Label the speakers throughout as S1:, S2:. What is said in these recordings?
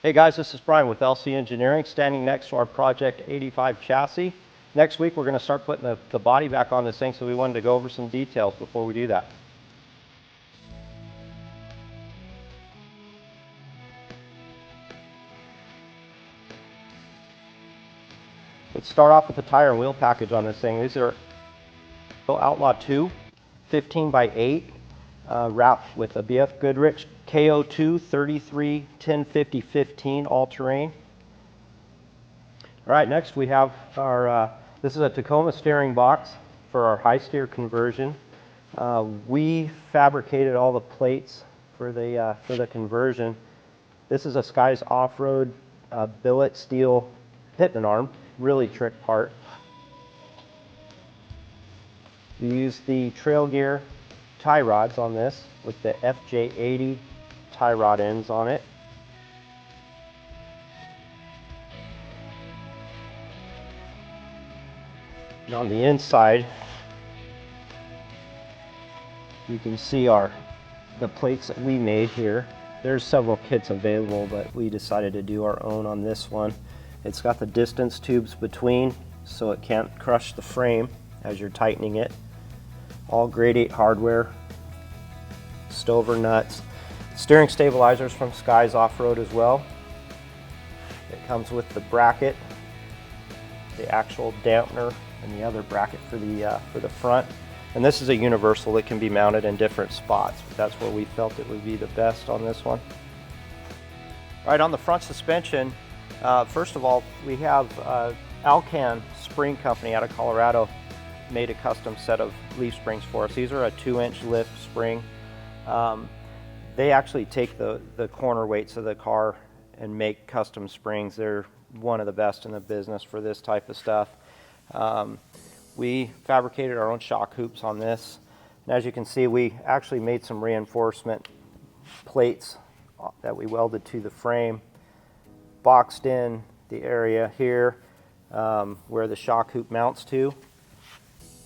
S1: Hey guys, this is Brian with LC Engineering, standing next to our Project 85 chassis. Next week we're going to start putting the body back on this thing, so we wanted to go over some details before we do that. Let's start off with the tire and wheel package on this thing. These are Outlaw 2, 15 by 8, wrapped with a BF Goodrich KO2 33 1050 15 all-terrain. All right, next we have our, this is a Tacoma steering box for our high steer conversion. We fabricated all the plates for the conversion. This is a Skies Off-Road billet steel pitman arm, really trick part. We use the Trail Gear tie rods on this with the FJ80 tie rod ends on it. And on the inside, you can see the plates that we made here. There's several kits available, but we decided to do our own on this one. It's got the distance tubes between, so it can't crush the frame as you're tightening it. All grade 8 hardware, Stover nuts, steering stabilizers from Skies Off-Road as well. It comes with the bracket, the actual dampener, and the other bracket for the front. And this is a universal that can be mounted in different spots, but that's where we felt it would be the best on this one. All right, on the front suspension, first of all, we have Alcan Spring Company out of Colorado made a custom set of leaf springs for us. These are a 2-inch lift spring. They actually take the corner weights of the car and make custom springs. They're one of the best in the business for this type of stuff. We fabricated our own shock hoops on this. And as you can see, we actually made some reinforcement plates that we welded to the frame, boxed in the area here where the shock hoop mounts to.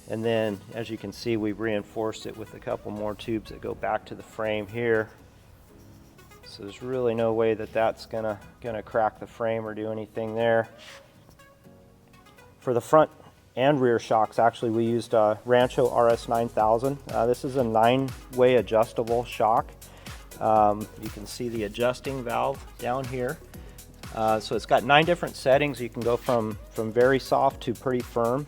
S1: And then, as you can see, we've reinforced it with a couple more tubes that go back to the frame here. So there's really no way that that's gonna crack the frame or do anything there. For the front and rear shocks, actually, we used Rancho RS9000. This is a 9-way adjustable shock. You can see the adjusting valve down here. So it's got 9 different settings. You can go from very soft to pretty firm.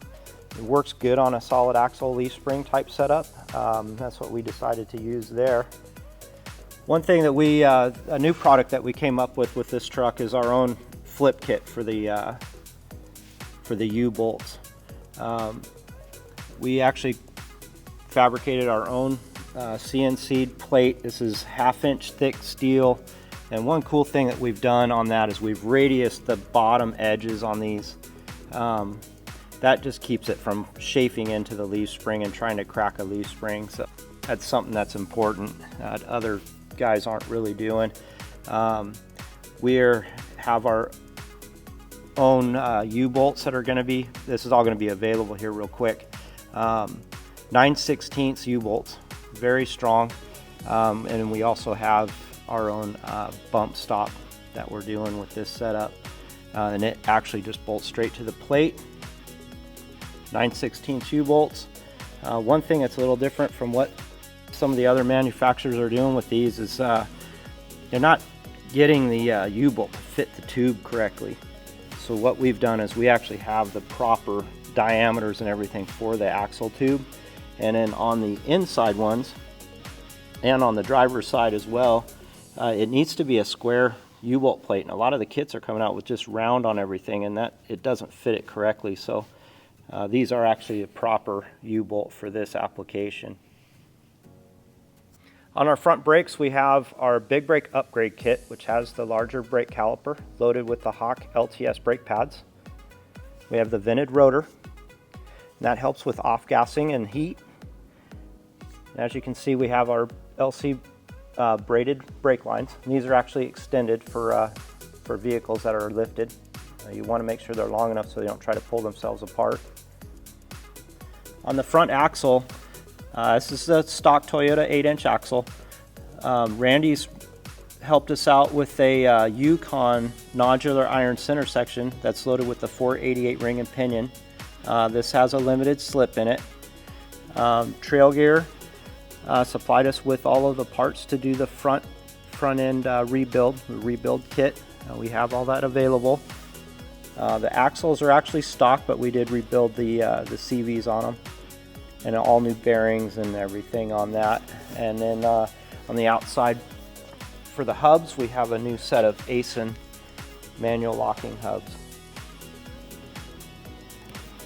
S1: It works good on a solid axle leaf spring type setup. That's what we decided to use there. One thing that a new product that we came up with this truck is our own flip kit for the U-bolts. We actually fabricated our own CNC'd plate. This is 1/2-inch thick steel. And one cool thing that we've done on that is we've radiused the bottom edges on these. That just keeps it from chafing into the leaf spring and trying to crack a leaf spring. So that's something that's important that other guys aren't really doing. We have our own U-bolts that are going to be, this is all going to be available here real quick. 9/16 U-bolts, very strong. And we also have our own bump stop that we're doing with this setup. And it actually just bolts straight to the plate. 9/16 U-bolts. One thing that's a little different from what some of the other manufacturers are doing with these is they're not getting the U-bolt to fit the tube correctly. So what we've done is we actually have the proper diameters and everything for the axle tube. And then on the inside ones and on the driver's side as well, it needs to be a square U-bolt plate. And a lot of the kits are coming out with just round on everything, and that it doesn't fit it correctly. So these are actually a proper U-bolt for this application. On our front brakes, we have our Big Brake Upgrade Kit, which has the larger brake caliper loaded with the Hawk LTS brake pads. We have the vented rotor, and that helps with off-gassing and heat. And as you can see, we have our LC braided brake lines. And these are actually extended for vehicles that are lifted. You want to make sure they're long enough so they don't try to pull themselves apart. On the front axle, this is a stock Toyota 8-inch axle. Randy's helped us out with a Yukon nodular iron center section that's loaded with the 488 ring and pinion. This has a limited slip in it. Trail Gear supplied us with all of the parts to do the front end rebuild kit. We have all that available. The axles are actually stock, but we did rebuild the CVs on them, and all new bearings and everything on that. And then on the outside for the hubs, we have a new set of ASIN manual locking hubs.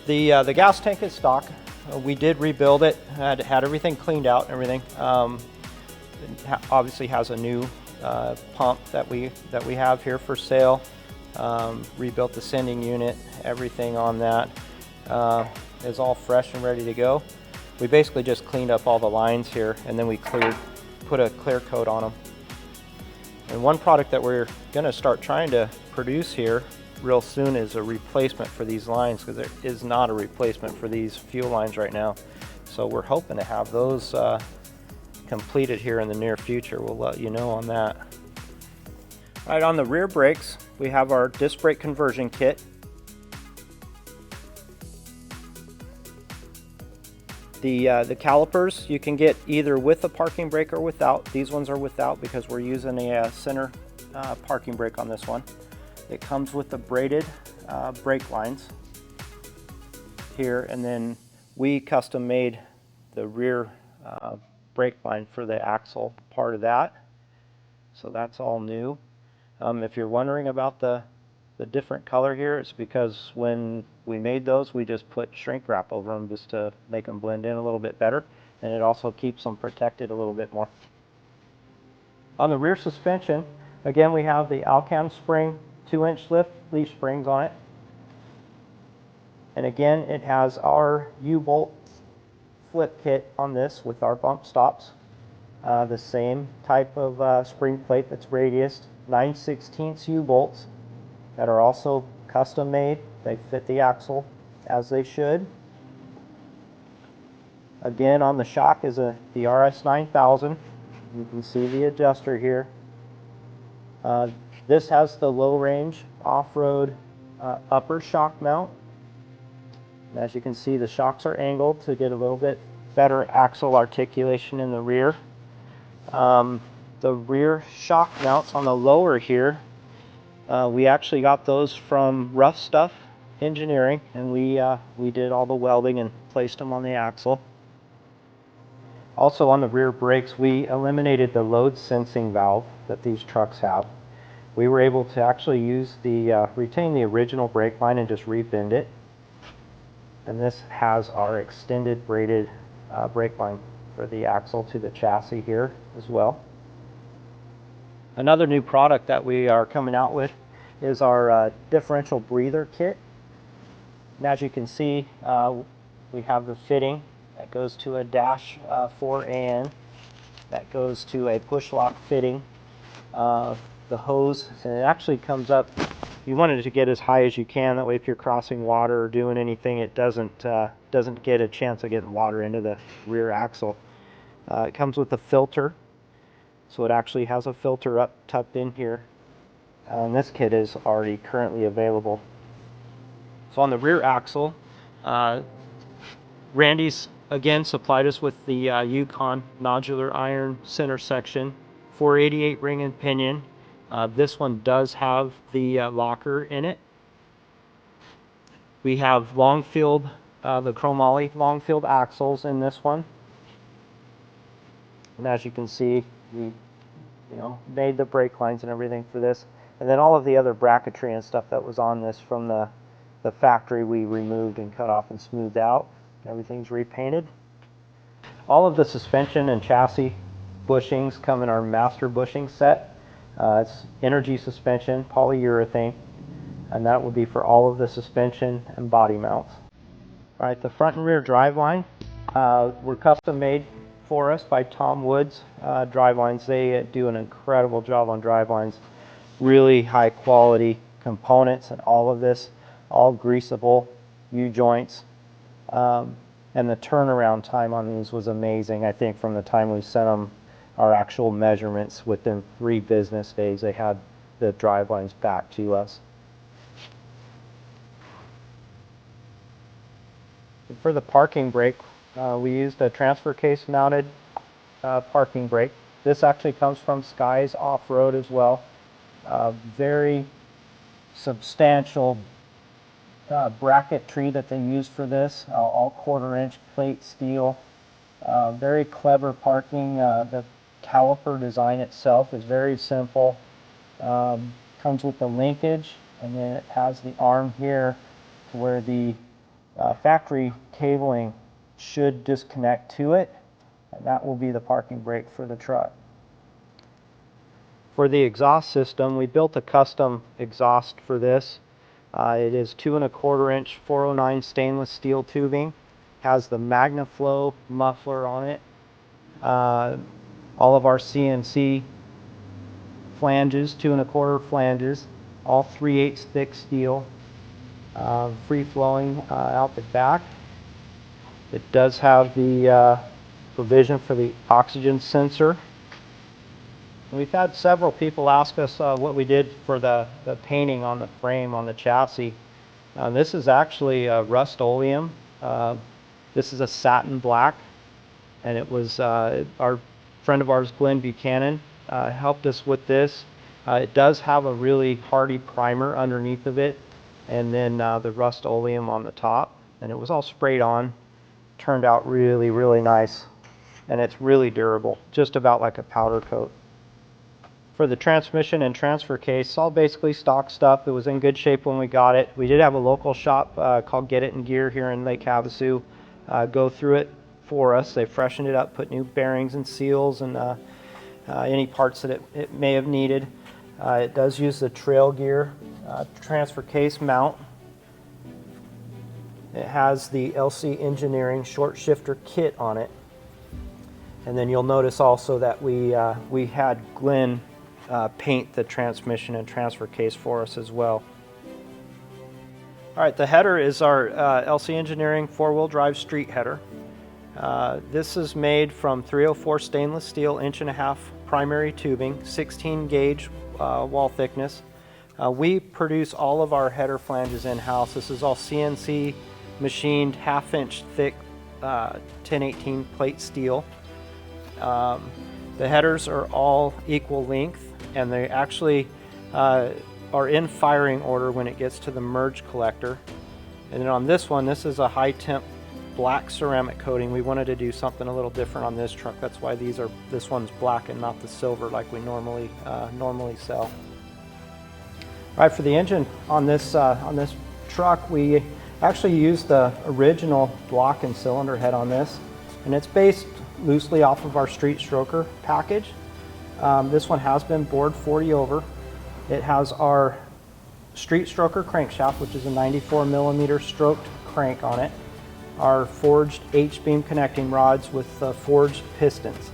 S1: The gas tank is stock. We did rebuild it, had everything cleaned out and everything. It obviously has a new pump that we have here for sale. Rebuilt the sending unit, everything on that is all fresh and ready to go. We basically just cleaned up all the lines here, and then we put a clear coat on them. And one product that we're going to start trying to produce here real soon is a replacement for these lines, because there is not a replacement for these fuel lines right now. So we're hoping to have those completed here in the near future. We'll let you know on that. All right, on the rear brakes, we have our disc brake conversion kit. The calipers you can get either with a parking brake or without. These ones are without because we're using a center parking brake on this one. It comes with the braided brake lines here, and then we custom made the rear brake line for the axle part of that. So that's all new. If you're wondering about the different color here, it's because when we made those, we just put shrink wrap over them just to make them blend in a little bit better, and it also keeps them protected a little bit more. On the rear suspension, again, we have the Alcan spring 2-inch leaf springs on it, and again, it has our U-bolt flip kit on this with our bump stops. The same type of spring plate that's radiused, 9/16 U-bolts that are also custom made. They fit the axle as they should. Again, on the shock is the RS 9000. You can see the adjuster here. This has the low range off-road upper shock mount. And as you can see, the shocks are angled to get a little bit better axle articulation in the rear. The rear shock mounts on the lower here, we actually got those from Rough Stuff Engineering, and we did all the welding and placed them on the axle. Also on the rear brakes, we eliminated the load sensing valve that these trucks have. We were able to actually use retain the original brake line and just rebend it. And this has our extended braided brake line for the axle to the chassis here as well. Another new product that we are coming out with is our differential breather kit. And as you can see, we have the fitting that goes to a dash 4AN, that goes to a push lock fitting. The hose, and it actually comes up, you want it to get as high as you can, that way if you're crossing water or doing anything, it doesn't get a chance of getting water into the rear axle. It comes with a filter, so it actually has a filter tucked in here. And this kit is already currently available. So on the rear axle, Randy's again supplied us with the Yukon nodular iron center section, 488 ring and pinion. This one does have the locker in it. We have Longfield, the chromoly Longfield axles in this one. And as you can see, we made the brake lines and everything for this. And then all of the other bracketry and stuff that was on this from the factory, we removed and cut off and smoothed out. Everything's repainted. All of the suspension and chassis bushings come in our master bushing set. It's energy suspension, polyurethane, and that will be for all of the suspension and body mounts. All right, the front and rear driveline were custom made for us by Tom Woods Drivelines. They do an incredible job on drivelines. Really high quality components, and all of this, all greasable U-joints. And the turnaround time on these was amazing. I think from the time we sent them our actual measurements within 3 business days. They had the drive lines back to us. For the parking brake, we used a transfer case mounted parking brake. This actually comes from Skies Off-Road as well. Very substantial bracketry that they use for this, all 1/4-inch plate steel. Very clever parking. The caliper design itself is very simple. Comes with the linkage, and then it has the arm here where the factory cabling should disconnect to it, and that will be the parking brake for the truck. For the exhaust system, we built a custom exhaust for this. It is 2 1/4-inch 409 stainless steel tubing. Has the MagnaFlow muffler on it. All of our CNC flanges, 2 1/4 flanges, all 3/8 thick steel, free flowing out the back. It does have the provision for the oxygen sensor. We've had several people ask us what we did for the painting on the frame on the chassis. This is actually Rust-Oleum. This is a satin black, and it was our friend of ours, Glenn Buchanan, helped us with this. It does have a really hardy primer underneath of it, and then the Rust-Oleum on the top, and it was all sprayed on. Turned out really, really nice, and it's really durable, just about like a powder coat. For the transmission and transfer case, all basically stock stuff. It was in good shape when we got it. We did have a local shop called Get It in Gear here in Lake Havasu go through it for us. They freshened it up, put new bearings and seals and any parts that it may have needed. It does use the Trail Gear transfer case mount. It has the LC Engineering short shifter kit on it. And then you'll notice also that we had Glenn paint the transmission and transfer case for us as well. All right, the header is our LC Engineering 4-wheel drive street header. This is made from 304 stainless steel 1.5" primary tubing, 16 gauge wall thickness. We produce all of our header flanges in-house. This is all CNC machined 1/2 inch thick 1018 plate steel. The headers are all equal length, and they actually are in firing order when it gets to the merge collector. And then on this one, this is a high temp black ceramic coating. We wanted to do something a little different on this truck. That's why this one's black and not the silver like we normally sell. All right, for the engine on this truck, we actually used the original block and cylinder head on this, and it's based loosely off of our Street Stroker package. This one has been bored 40 over. It has our Street Stroker crankshaft, which is a 94mm stroked crank on it. Our forged H-beam connecting rods with forged pistons.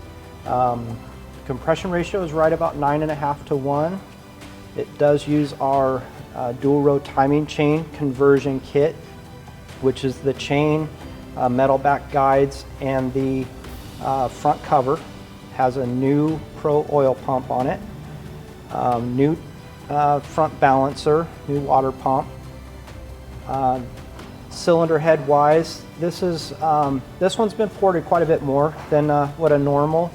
S1: Compression ratio is right about 9.5 to 1. It does use our dual row timing chain conversion kit, which is the chain, metal back guides, and the front cover. Has a new Pro oil pump on it, new front balancer, new water pump. Cylinder head wise, this one's been ported quite a bit more than what a normal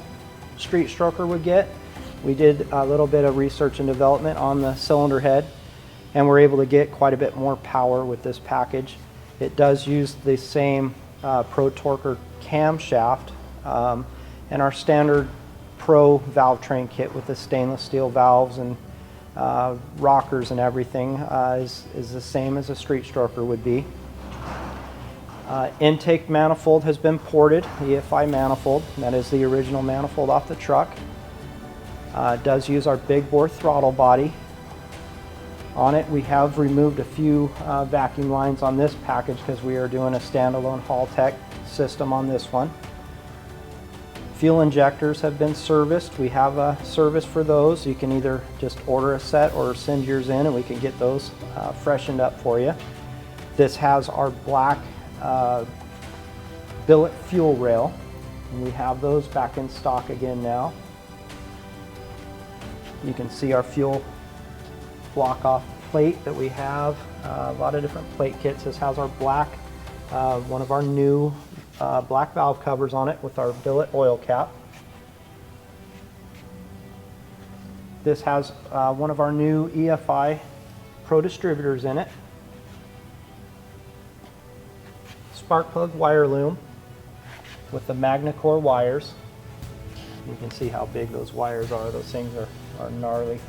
S1: Street Stroker would get. We did a little bit of research and development on the cylinder head, and we're able to get quite a bit more power with this package. It does use the same Pro Torquer camshaft, and our standard Pro valve train kit with the stainless steel valves and rockers and everything is the same as a Street Stroker would be. Intake manifold has been ported, EFI manifold, and that is the original manifold off the truck. It does use our big bore throttle body. On it, we have removed a few vacuum lines on this package because we are doing a standalone Haltech system on this one. Fuel injectors have been serviced. We have a service for those. You can either just order a set or send yours in and we can get those freshened up for you. This has our black billet fuel rail, and we have those back in stock again now. You can see our fuel block off plate that we have. A lot of different plate kits. This has our black, one of our new black valve covers on it with our billet oil cap. This has one of our new EFI Pro distributors in it. Spark plug wire loom with the MagnaCore wires. You can see how big those wires are. Those things are gnarly.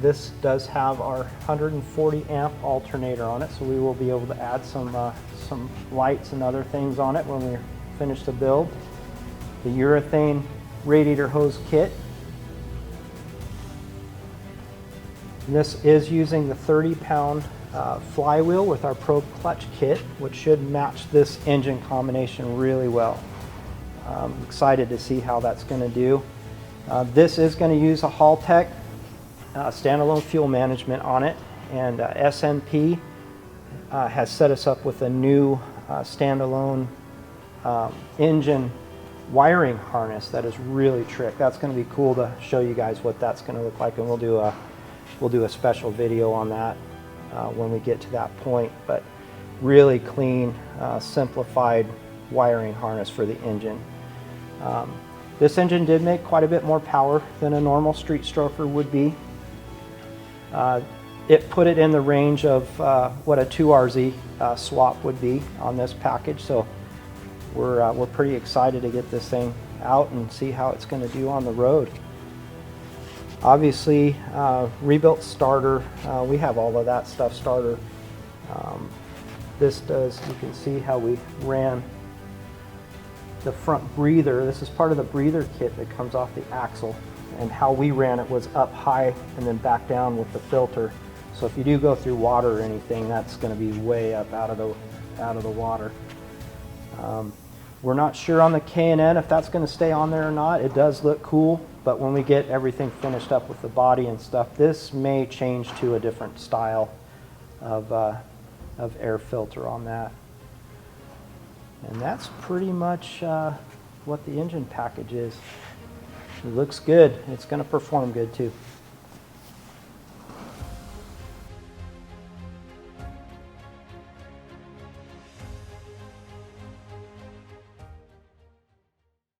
S1: This does have our 140 amp alternator on it, so we will be able to add some lights and other things on it when we finish the build. The urethane radiator hose kit. And this is using the 30-pound flywheel with our probe clutch kit, which should match this engine combination really well. I'm excited to see how that's going to do. This is going to use a Haltech standalone fuel management on it, and SNP has set us up with a new standalone engine wiring harness that is really trick. That's going to be cool to show you guys what that's going to look like, and we'll do a special video on that when we get to that point. But really clean, simplified wiring harness for the engine. This engine did make quite a bit more power than a normal street stroker would be. It put it in the range of what a 2RZ swap would be on this package, so we're pretty excited to get this thing out and see how it's going to do on the road. Obviously, rebuilt starter, we have all of that stuff starter. This does, you can see how we ran the front breather. This is part of the breather kit that comes off the axle, and how we ran it was up high and then back down with the filter. So if you do go through water or anything, that's going to be way up out of the water. We're not sure on the K&N if that's going to stay on there or not. It does look cool, but when we get everything finished up with the body and stuff, this may change to a different style of air filter on that. And that's pretty much what the engine package is. It looks good. It's going to perform good too.